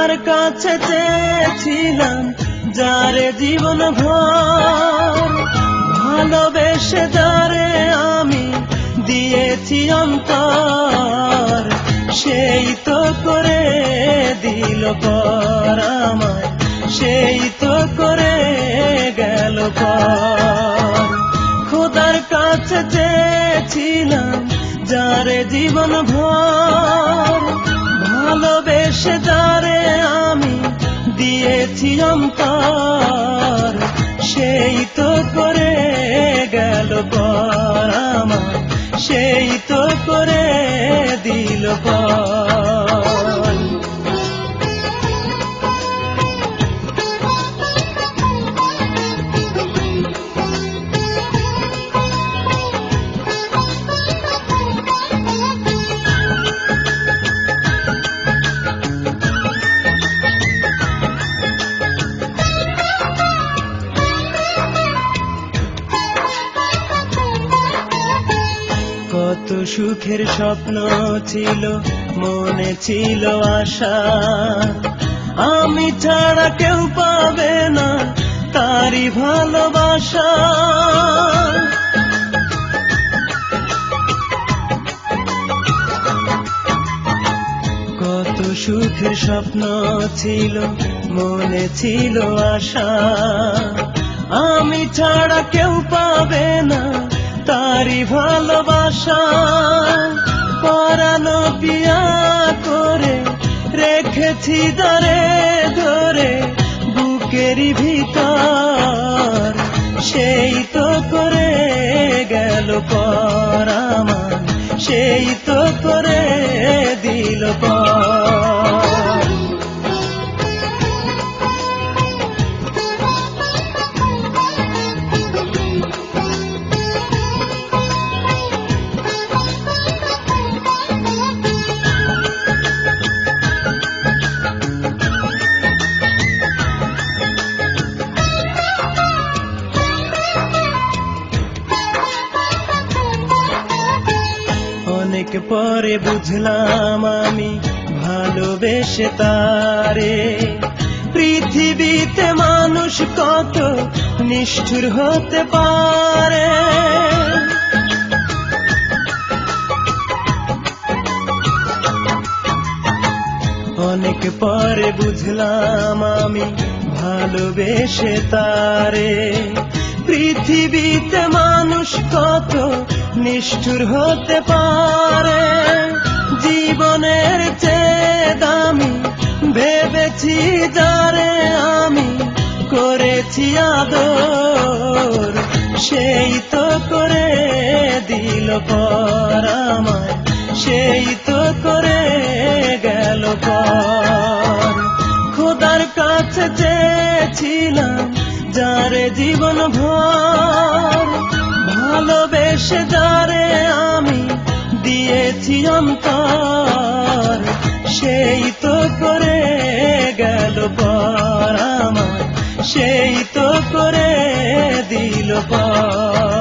খোদার কাছে চেয়েছিলাম যারে জীবন ভর, ভালোবেসে যারে আমি দিয়েছি অন্তর, সেই তো করে দিল পর আমায়, সেই তো করে গেল পর। খোদার কাছে চেয়েছিলাম যারে জীবন ভর, ভালোবেসে যারে আমি দিয়েছি অন্তর, সেই তো করে গেল পর আমায়, সেই তো করে দিল পর। কত সুখের স্বপ্ন ছিল, মনে ছিল আশা, আমি ছাড়া কেউ পাবে না তারি ভালোবাসা। কত সুখের স্বপ্ন ছিল, মনে ছিল আশা, আমি ছাড়া কেউ পাবে না তারি ভালোবাসা। পরানো পিয়া করে রেখেছি ধরে ধরে বুকেরই ভিতর, সেই তো করে গেল পর আমায়, সেই তো করে দিল পর। অনেক পরে বুঝলাম আমি ভালোবেসে তারে, পৃথিবীতে মানুষ কত নিষ্ঠুর হতে পারে। অনেক পরে বুঝলাম আমি ভালোবেসে তারে, পৃথিবীতে মানুষ কত নিষ্ঠুর হতে পারে। জীবনের চেয়ে দামি ভেবেছি যারে আমি করেছি আদর, সেই তো করে দিল পর আমায়, সেই তো করে গেল পর। খোদার কাছে চেয়েছিলাম যারে জীবন ভর, ভালোবেসে যারে আমি দিয়েছি অন্তর, সেই তো করে গেল পর আমায়, সেই তো করে দিল পর।